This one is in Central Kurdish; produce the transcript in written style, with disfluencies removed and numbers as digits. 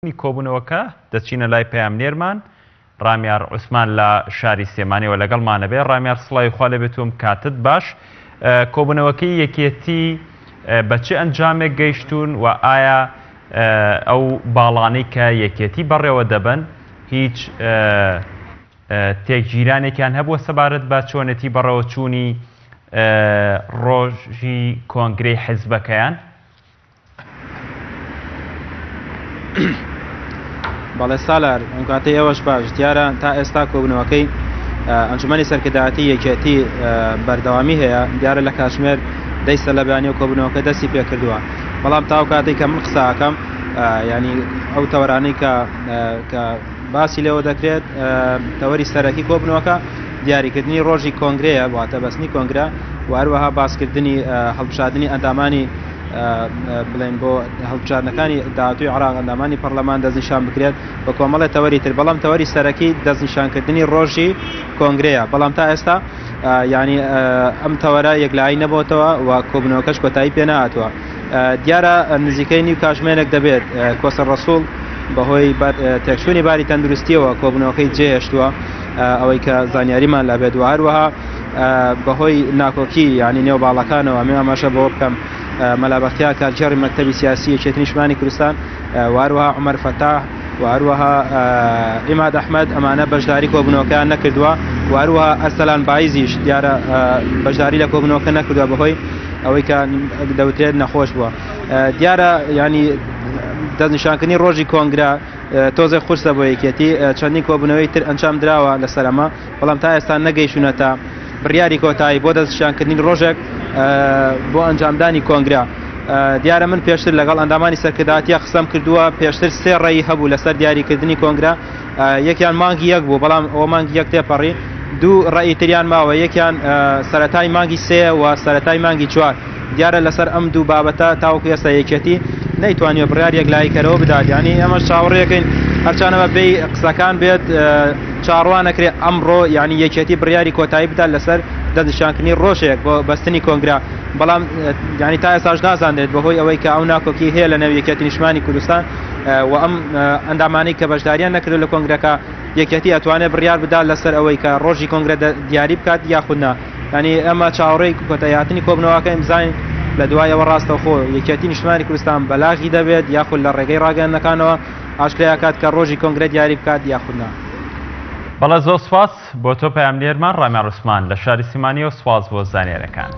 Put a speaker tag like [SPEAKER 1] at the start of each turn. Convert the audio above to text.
[SPEAKER 1] کۆبوونەوەکە دەچینە لای پەیامنێرمان ڕامیار عوسمان لە شاری سێمانیەوە لەگەڵمانە بێ. ڕامیار سڵاوی خوا لێ بێتوم، کاتت باش. کۆبوونەوەکەی یەکێتی بە چه ئەنجامێک گەیشتون و ئایا ئەو باڵانەی کە یەکێتی بەڕێوە دەبن هیچ تێکگیرانێکیان هەبووە سەبارەت بە چۆنێتی بەڕێوە چوونی ڕۆژی کۆنگرەی حیزبەکەیان؟
[SPEAKER 2] بەڵێ سالار ئەم کاتەی ئەوەش باش دیارە تا ئێستا کۆبوونەوەکەی ئەنجومەنی سەرکردایەتی یەکێتی بەردەوامی هەیە. دیارە لە کاتژمێر دەی سەلەبیانی و کۆبوونەوەکە دەستی پێ کردووە، بەڵام تاو کاتێک کە من قساکەم ینی ئەو تەوەرانەی کە باسی لێەوە دەکرێت تەوەری سەرەکی کۆبوونەوەکە دیاریکردنی ڕۆژی کۆنگرەیە، واتە بەستنی کۆنگرە و هەروەها باسکردنی هەڵبژاردننی ئەندامانی بڵێن بۆ هەڵبژاردنەکانی داهاتووی عێراق، ئەندامانی پەرلەمان دەستنیشان بکرێت بە کۆمەڵە تەوەری تر. بەڵام تەوەری سەرەکی دەستنیشانکردنی ڕۆژی کۆنگرەیە، بەڵام تا ئێستا ینی ئەم تەوەرە یەکلایی نەبووتەوە و کۆبوونەوەکەش کۆتایی پێ نهاتووە. دیارە نزیکەی نیو کاتژمێرێک دەبێت کۆسەر ڕەسوڵ بەهۆی تێکچوونی باری تەندروستیەوە کۆبوونەوەکەی جێهێشتووە، ئەوەی کە زانیاریمان لەبێت و هەروەها بەهۆی ناکۆکی ینی نێو باڵەکانەوە ئەمێ ئاماژە بەوە بکەم مەلابەختیا کارجێڕی مەکتەبی سیاسی یەکێتی نیشتمانی کوردستان و هەروەها عومەر فەتاح و هەروەها ئیماد ئەحمەد ئەمانە بەشداری کۆبوونەوەکەیان نەکردووە و هەروەها ئەرسەلان بایزیش دیارە بەشداری لە کۆبوونەوەکە نەکردووە بەهۆی ئەوەی کە دەوترێت نەخۆش بووە. دیارە ینی دەستنیشانکردنی ڕۆژی کۆنگرە تۆزێک خورسە بۆ یەکێتی، چەندین کۆبوونەوەی تر ئەنجام درراوە لەسەرەمە، بەڵام تا ئێستا نەگەیشتونەتە بڕیاری کۆتایی بۆ دەستنیشانکردنی ڕۆژێک بۆ ئەنجامدانی کۆنگرە. دیارە من پێشتر لەگەڵ ئەندامانی سەرکردایەتیە قسەم کردووە، پێشتر سێ ڕێی هەبوو لەسەر دیاریکردنی کۆنگرە، یەکیان مانگی یەک بوو، بەڵام ئەوە مانگی یەک تێپەڕی. دوو ڕێی تریان ماوە، یەکیان سەرەتای مانگی سێ و سەرەتای مانگی چوار. دیارە لەسەر ئەم دوو بابەتە تاوەکو ئێستا یەکێتی نەیتوانێت بڕیار یەکلاییکەرەوە بدات، ینی ئەمەش چاوەڕێەکەین هەرچانەوە بێی قسەکان بێت چاڕوان نەکرێت ئەمڕۆ ینی یەکێتی بڕیاری کۆتایی بدات لەسەر دەستنیشانکردنی ڕۆژێک بۆ بەستنی کۆنگرە، بەڵام ینی تا ئێستاش نازانێت بەهۆی ئەوەی کە ئەو ناکۆکی هەیە لە نێو یەکێتی نیشتمانی کوردستان و ئەم ئەندامانەی کە بەشداریان نەکرێت لە کۆنگرەکە یەکێتی ئەتوانێت بڕیار بدات لەسەر ئەوەی کە ڕۆژی کۆنگرە دیاری بکات یاخودنا. ینی ئەمە چاوەڕێی کۆتاییهاتنی کۆبوونەوەکەی بزانین لە دوایەوە ڕاستەوخۆ یەکێتی نیشتمانی کوردستان بەلاغی دەبێت یاخود لە ڕێگەی ڕاگەیاندنەکانەوە ئاشکرا کات کە ڕۆژی کۆنگرە دیاری بکات یاخودنا.
[SPEAKER 1] بەڵێ زۆر سوپاس بۆ تۆ پەیامنێرمان ڕامیار عوسمان لە شاری سێمانیەوە، سوپاس بۆ زانیاریەکانت.